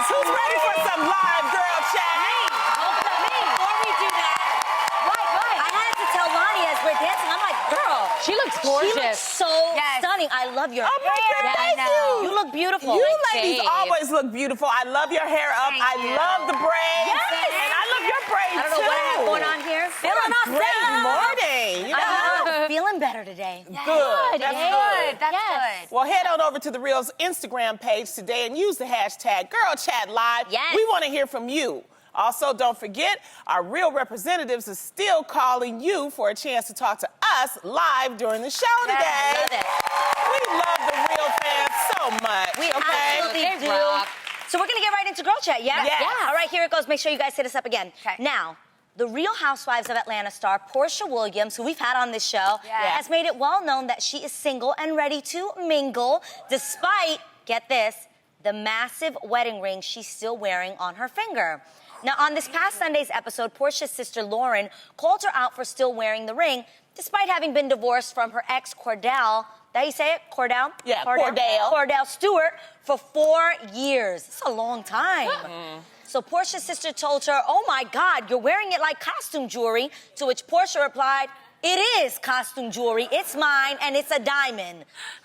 Yes, who's ready for some live girl chat? Before we do that, I had to tell Lonnie as we're dancing, I'm like, girl. She looks gorgeous. She looks so stunning. I love your Oh my hair. God, thank you. You look beautiful. You Like, ladies babe. always look beautiful. I love your hair up. I love the braids. Yes. And I love your braids I don't know what I have going on here. Feeling Great morning. You know? I'm feeling better today. Good. That's good. That's good. Well, head on over to the Real's Instagram page today and use the hashtag GirlChatLive. Yes. We want to hear from you. Also, don't forget, our Real representatives are still calling you for a chance to talk to us live during the show today. I love it. We love the Real fans so much. We okay? absolutely do. rock. So we're going to get right into Girl Chat, yeah? Yes. Yeah. All right, here it goes. Make sure you guys hit us up again. Okay. Now, the Real Housewives of Atlanta star Porsha Williams, who we've had on this show, has made it well known that she is single and ready to mingle, despite, get this, the massive wedding ring she's still wearing on her finger. Now, on this past Sunday's episode, Porsha's sister Lauren called her out for still wearing the ring, despite having been divorced from her ex Kordell. Did you say it? Kordell? Yeah, Kordell. Kordell Stewart for 4 years. It's a long time. So Porsha's sister told her, oh my God, you're wearing it like costume jewelry, to which Porsha replied, it is costume jewelry, it's mine, and it's a diamond.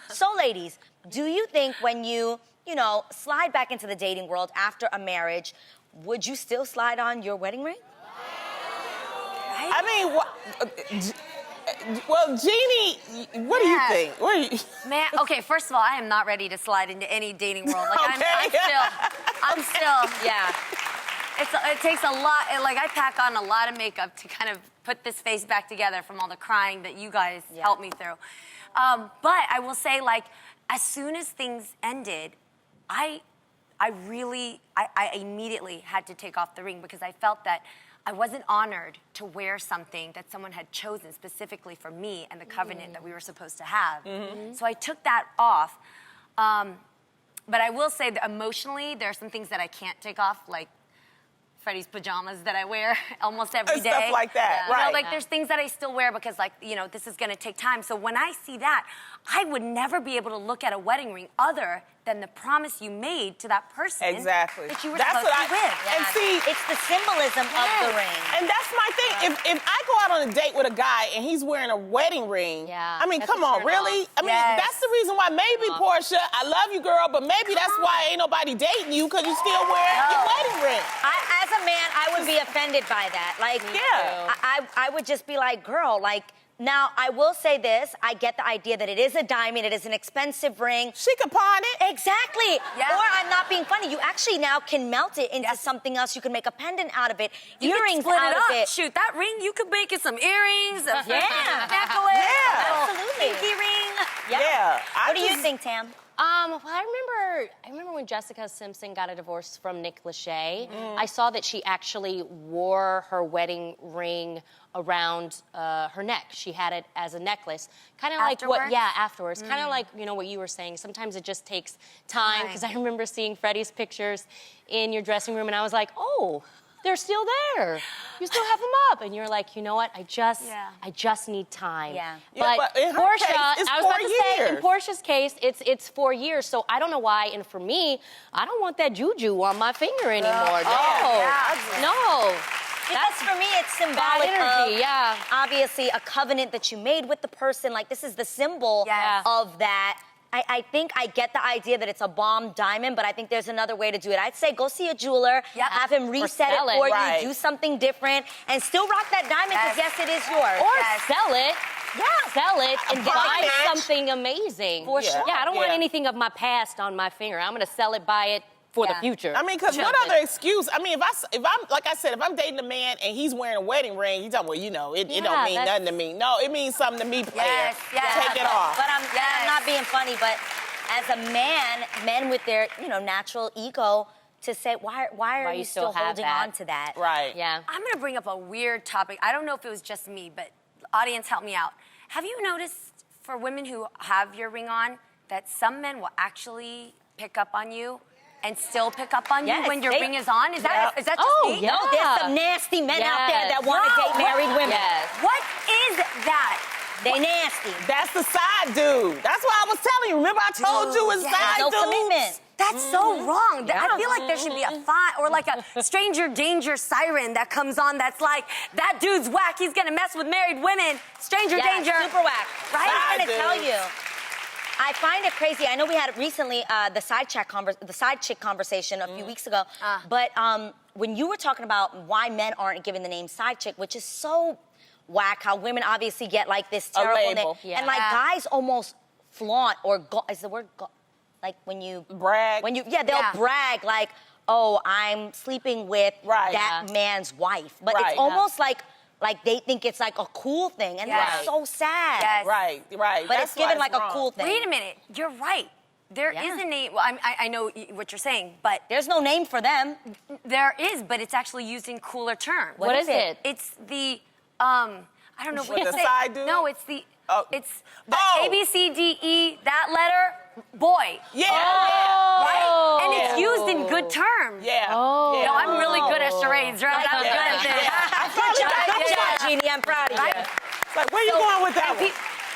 So ladies, do you think when you slide back into the dating world after a marriage, would you still slide on your wedding ring? I mean, well, Jeannie, what do you think? What do you... Man, okay, first of all, I am not ready to slide into any dating world. Like, Okay. I'm still, yeah. It takes a lot, like, I pack on a lot of makeup to kind of put this face back together from all the crying that you guys helped me through. But I will say, like, as soon as things ended, I immediately had to take off the ring because I felt that I wasn't honored to wear something that someone had chosen specifically for me and the covenant that we were supposed to have. So I took that off. But I will say that emotionally, there are some things that I can't take off, like Freddie's pajamas that I wear almost every day. Stuff like that, You know, right. like there's things that I still wear because, like, this is gonna take time. So when I see that, I would never be able to look at a wedding ring other than the promise you made to that person Exactly. that you were That's supposed what to be with. And see, It's the symbolism of the ring. and that's my thing. If I go out on a date with a guy and he's wearing a wedding ring, I mean, that's come a on, turn really? off. I mean, that's the reason why maybe, Porsha, I love you, girl, but maybe that's why ain't nobody dating you because you still wearing your wedding ring. As a man, I would be offended by that. Like, I would just be like, girl, like, now, I will say this. I get the idea that it is a diamond. It is an expensive ring. She could pawn it. Exactly. Yeah. Or I'm not being funny. You actually now can melt it into something else. You can make a pendant out of it, You could earrings split out it of up. it. Shoot, that ring, you could make it some earrings, a necklace, Absolutely. pinky ring. Yeah. What do you think, Tam? Well, I remember when Jessica Simpson got a divorce from Nick Lachey. I saw that she actually wore her wedding ring around her neck. She had it as a necklace, kind of like what? Yeah, afterwards. Kind of like what you were saying. Sometimes it just takes time because I remember seeing Freddie's pictures in your dressing room, and I was like, oh. They're still there. You still have them up, and you're like, you know what? I just need time. Yeah. But in her Porsha, case, it's I was 4 about to say, in years. Portia's case, it's 4 years. So I don't know why. And for me, I don't want that juju on my finger anymore. No. Because for me, it's symbolic energy, of, obviously, a covenant that you made with the person. Like, this is the symbol of that. I think I get the idea that it's a bomb diamond, but I think there's another way to do it. I'd say go see a jeweler, have him reset it for you, do something different, and still rock that diamond because, yes, it is yours. Or sell it. Yeah, sell it and buy something amazing. For sure. Yeah, I don't want anything of my past on my finger. I'm going to sell it, buy it for the future. I mean, because what other excuse? I mean, if I'm like I said, if I'm dating a man and he's wearing a wedding ring, you talking, well, it don't mean nothing to me. No, it means something to me, player. Take it off. But I'm not being funny, but as a man, men with their, natural ego, to say, why are you still holding on to that? Right. Yeah. I'm going to bring up a weird topic. I don't know if it was just me, but audience, help me out. Have you noticed for women who have your ring on that some men will actually pick up on you and still pick up on you when your ring is on? Is that just me? No, there's some nasty men out there that want to date married women. What is that? They nasty. That's the side dude. That's what I was telling you. Remember I told you it's side no dudes? commitment. That's so wrong. I feel like there should be a fine or like a stranger danger siren that comes on that's like, that dude's whack, he's gonna mess with married women. Stranger danger. Super whack. Right? I'm gonna tell you. I find it crazy. I know we had recently the side chick conversation a few weeks ago, but when you were talking about why men aren't given the name side chick, which is so whack, how women obviously get like this terrible name, and like guys almost flaunt or is the word like when you brag? They'll brag like, oh, I'm sleeping with that man's wife, but it's almost like they think it's like a cool thing, and that's so sad. Yes. Right. But That's it's given like wrong. a cool thing. Wait a minute, you're right. There is a name. Well, I know what you're saying, but there's no name for them. there is, but it's actually used in cooler terms. What is it? It's the I don't know what the to say. side dude? No, it's the it's the Oh. A B C D E that letter boy. Yeah. Right? And it's used in good terms. Yeah. Oh. No, I'm really good at charades, right? I'm good at this. Good job, Jeannie. I'm proud of you. It's like, where you going with that one?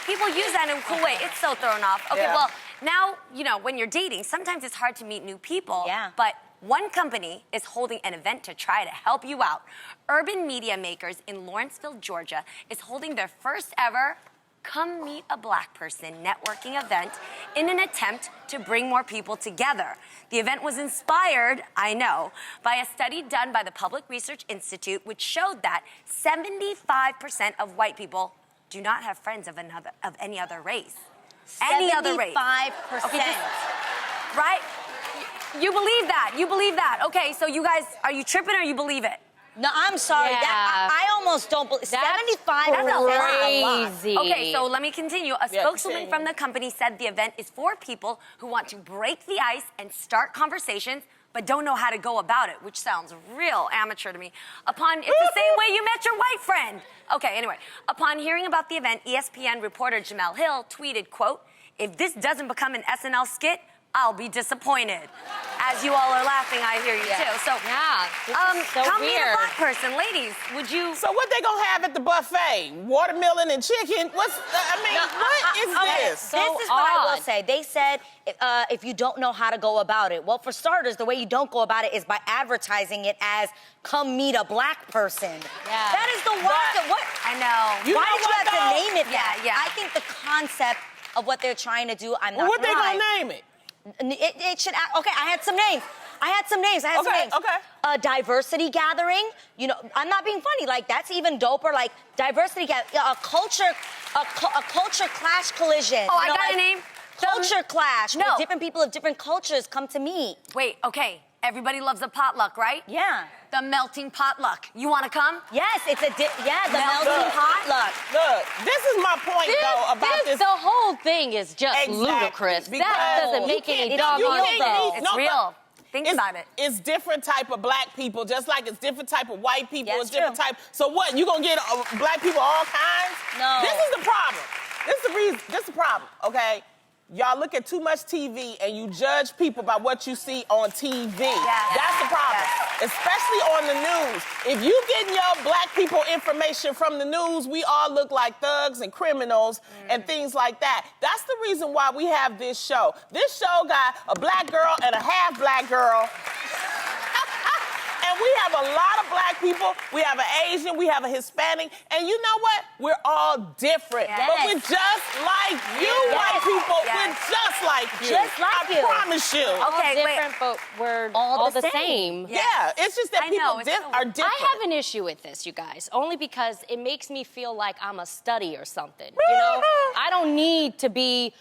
People use that in a cool way. It's so thrown off. Okay, Yeah. well, now, when you're dating, sometimes it's hard to meet new people. Yeah. But one company is holding an event to try to help you out. Urban Media Makers in Lawrenceville, Georgia, is holding their first ever Come Meet a Black Person networking event in an attempt to bring more people together. The event was inspired, I know, by a study done by the Public Research Institute, which showed that 75% of white people do not have friends of any other race. Any other race. 75%. Okay, right? You believe that. You believe that. Okay, so you guys, are you tripping or you believe it? No, I'm sorry. Yeah. I almost don't believe. 75. That's a lot. crazy. Okay, so let me continue. A spokeswoman continue. from the company said the event is for people who want to break the ice and start conversations, but don't know how to go about it, which sounds real amateur to me. It's the same way you met your white friend. Okay, anyway. Upon hearing about the event, ESPN reporter Jamel Hill tweeted, quote, "If this doesn't become an SNL skit, I'll be disappointed." As you all are laughing, I hear you too. So, this is so come meet a weird. black person, ladies. Would you? So what they gonna have at the buffet? Watermelon and chicken? What is this? This is what I will say. They said if you don't know how to go about it. Well, for starters, the way you don't go about it is by advertising it as "come meet a black person." Yeah. That is the worst. What? I know. You Why know did you what, have to though? name it that? Yeah. I think the concept of what they're trying to do, I'm not What they gonna gonna lie. name it? It should. Okay, I had some names. Okay. Diversity gathering. I'm not being funny. Like that's even doper. Like diversity a culture clash collision. Oh, I got a name. Culture clash. No. Where different people of different cultures come to meet. Wait, okay. Everybody loves a potluck, right? Yeah. The melting potluck. You want to come? Yes, it's the melting potluck. Look, this is my point though about this. The whole thing is just Exactly, ludicrous. because That doesn't make any doggone sense. It's real. Think about it. It's different type of black people, just like it's different type of white people. Yeah, it's different type. So what? You gonna get black people all kinds? No. This is the problem. This is the reason. This is the problem. Okay. Y'all look at too much TV and you judge people by what you see on TV. That's the problem. Especially on the news. If you getting your black people information from the news, we all look like thugs and criminals and things like that. That's the reason why we have this show. This show got a black girl and a half black girl. And we have a lot of black people. We have an Asian, we have a Hispanic, and you know what? We're all different. Yes. But we're just like you, white people. We're just like you. Just like you. I promise you. Okay, wait. different, but we're All all the the same. same. Yeah, it's just that I people know, it's so- are different. I have an issue with this, you guys, only because it makes me feel like I'm a study or something. I don't need to be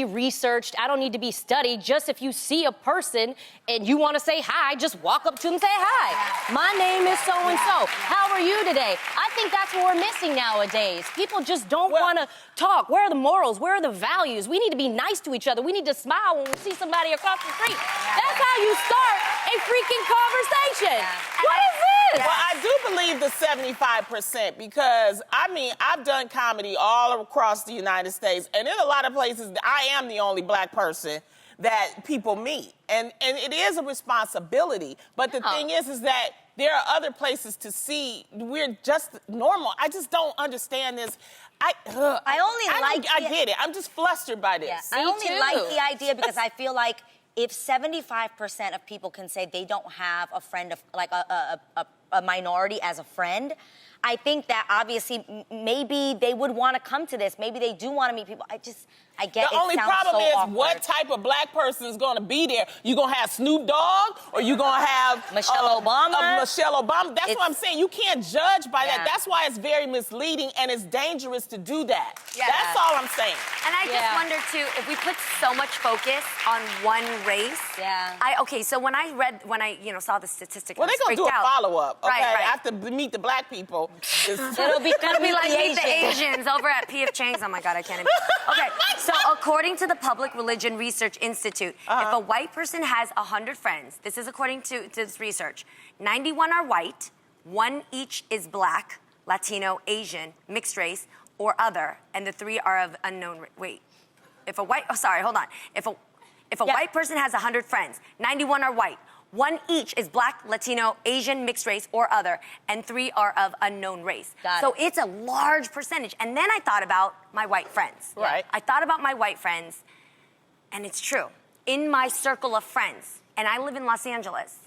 researched. I don't need to be studied. Just if you see a person and you want to say hi, just walk up to them and say hi. My name is so-and-so. How are you today? I think that's what we're missing nowadays. People just don't want to talk. Where are the morals? Where are the values? We need to be nice to each other. We need to smile when we see somebody across the street. That's how you start a freaking conversation. What is this? Well, I do believe the 75% because, I've done comedy all across the United States, and in a lot of places, I am the only black person that people meet. And it is a responsibility. But the thing is that there are other places to see. We're just normal. I just don't understand this. I get it. I'm just flustered by this. I only like the idea because I feel like if 75% of people can say they don't have a friend of like a minority as a friend, I think that obviously maybe they would want to come to this. Maybe they do want to meet people. I get the only problem is what type of black person is going to be there. You going to have Snoop Dogg or you going to have Michelle Obama? Michelle Obama. That's what I'm saying. You can't judge by that. That's why it's very misleading and it's dangerous to do that. Yeah. That's all I'm saying. And I just wonder, too, if we put so much focus on one race. Yeah. So when I saw the statistic, well, they're going to do a follow-up, okay? Right. After meet the black people. It'll be like Meet the Asians over at P.F. Chang's. Oh, my God, I can't even. Okay, so according to the Public Religion Research Institute, if a white person has 100 friends, this is according to this research, 91 are white, 1 each is black, Latino, Asian, mixed race, or other, and the 3 are of unknown race. Wait, if a white white person has 100 friends, 91 are white, 1 each is black, Latino, Asian, mixed race, or other, and 3 are of unknown race. So it's a large percentage. And then I thought about my white friends. Right. I thought about my white friends, and it's true. In my circle of friends, and I live in Los Angeles,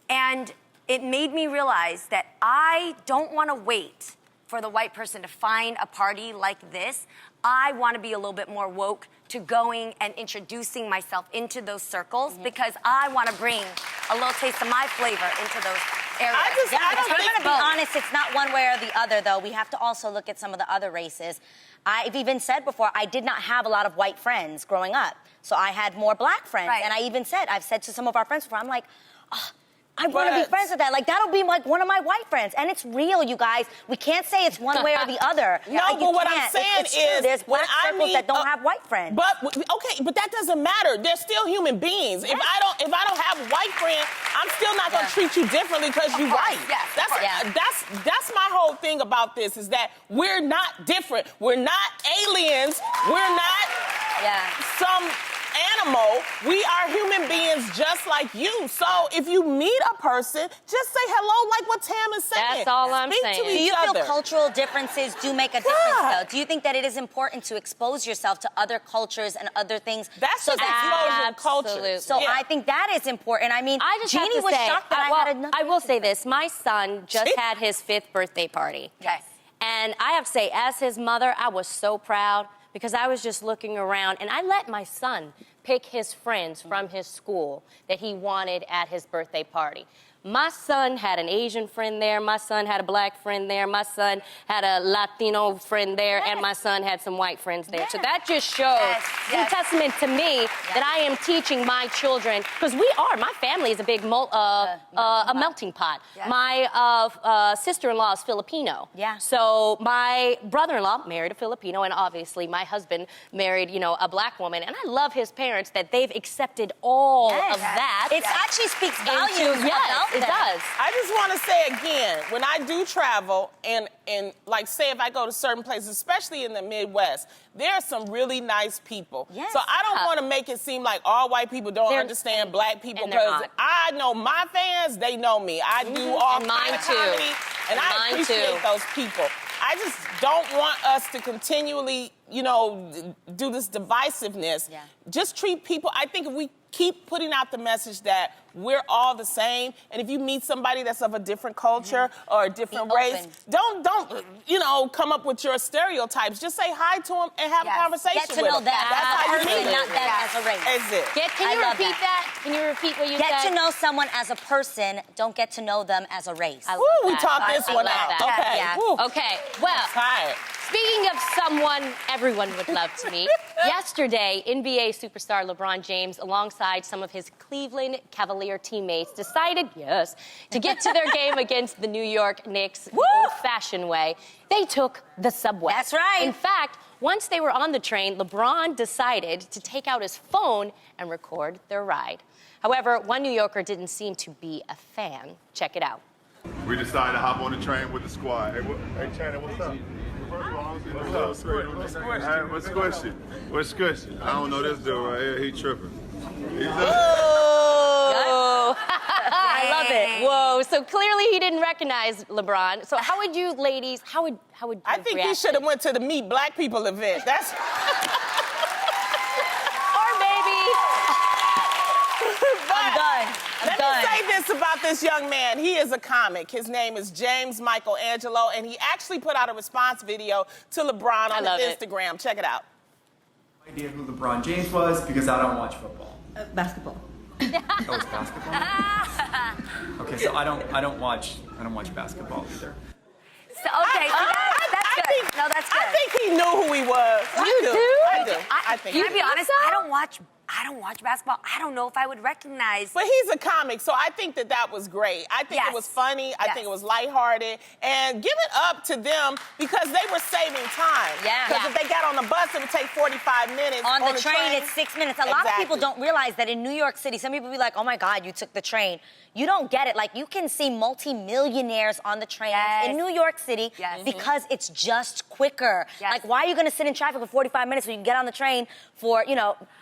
and it made me realize that I don't want to wait for the white person to find a party like this. I want to be a little bit more woke to going and introducing myself into those circles because I want to bring a little taste of my flavor into those areas. I'm going to be honest, it's not one way or the other, though. We have to also look at some of the other races. I've even said before, I did not have a lot of white friends growing up. So I had more black friends. And I've said to some of our friends before, I'm like, oh, I want to be friends with that. Like, that'll be like one of my white friends. And it's real, you guys. We can't say it's one way or the other. No, but what I'm saying is, there's black circles that don't have white friends. But okay, but that doesn't matter. They're still human beings. If I don't have white friends, I'm still not going to treat you differently because you're white. That's my whole thing about this is that we're not different. We're not aliens. We're not some animal. We are human beings just like you. So if you meet a person, just say hello like what Tam is saying. That's all I'm saying. Do you feel cultural differences do make a difference, though? Do you think that it is important to expose yourself to other cultures and other things? That's just explosion of culture. So I think that is important. I mean, Jeannie was shocked that I had another. I will say this. My son just had his 5th birthday party. Yes. And I have to say, as his mother, I was so proud because I was just looking around and I let my son pick his friends from his school that he wanted at his birthday party. My son had an Asian friend there. My son had a black friend there. My son had a Latino friend there. And my son had some white friends there. So that just shows a testament to me that I am teaching my children, because my family is a big a melting pot. My sister-in-law is Filipino. So my brother-in-law married a Filipino, and obviously my husband married, a black woman. And I love his parents that they've accepted all of that. It actually speaks volumes. It does. I just want to say again, when I do travel and like say if I go to certain places, especially in the Midwest, there are some really nice people. So I don't want to make it seem like all white people don't understand black people, because I know my fans, they know me. I do all kinds of comedy, and I appreciate those people. I just don't want us to continually, do this divisiveness. Just treat people. I think if we keep putting out the message that we're all the same, and if you meet somebody that's of a different culture or a different race, don't come up with your stereotypes. Just say hi to them and have a conversation with them. Get to know them. That's how you meet not them as a race. Is it? Can you repeat that? Can you repeat what you said? Get to know someone as a person. Don't get to know them as a race. We taught this one out. Okay. Well, speaking of someone everyone would love to meet, yesterday, NBA superstar LeBron James, alongside some of his Cleveland Cavalier teammates, decided, to get to their game against the New York Knicks the old-fashioned way. They took the subway. That's right. In fact, once they were on the train, LeBron decided to take out his phone and record their ride. However, one New Yorker didn't seem to be a fan. Check it out. We decided to hop on the train with the squad. Hey Channing, what's up? What's up? What's squishy? What's squishy? I don't know this dude right here. He tripping. I love it. Whoa. So clearly he didn't recognize LeBron. So how would you ladies, how would you I think react? he should have went to the Meet Black People event. That's... Or maybe this about this young man. He is a comic. His name is James Michelangelo, and he actually put out a response video to LeBron on his Instagram. Check it out. No idea who LeBron James was because I don't watch football. Basketball. Oh, it's basketball. Okay, so I don't watch basketball either. So, okay, that's good. That's good. I think he knew who he was. I do. I think. Can I be honest? I don't watch basketball. I don't know if I would recognize. But he's a comic, so I think that was great. I think it was funny. I think it was lighthearted. And give it up to them because they were saving time. Because if they got on the bus, it would take 45 minutes. On the train, it's 6 minutes. A lot of people don't realize that in New York City, some people be like, oh my God, you took the train. You don't get it. Like, you can see multi-millionaires on the train in New York City because it's just quicker. Like, why are you going to sit in traffic for 45 minutes when you can get on the train for,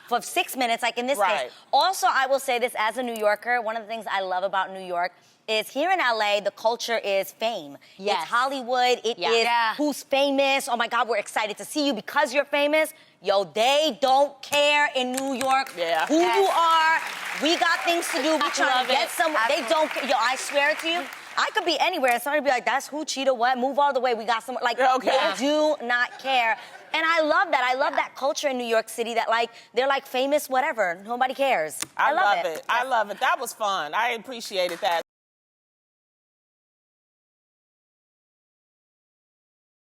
for 6 minutes, like in this case? Also, I will say this, as a New Yorker, one of the things I love about New York is here in LA, the culture is fame. It's Hollywood. It is who's famous. Oh my God, we're excited to see you because you're famous. Yo, they don't care in New York who you are. We got things to do. We trying to get somewhere. They don't care. Yo, I swear to you, I could be anywhere and somebody be like, that's who, Cheetah, what? Move all the way. We got somewhere. Like, they do not care. And I love that. I love that culture in New York City that, like, they're like famous, whatever. Nobody cares. I love it. I love it. That was fun. I appreciated that.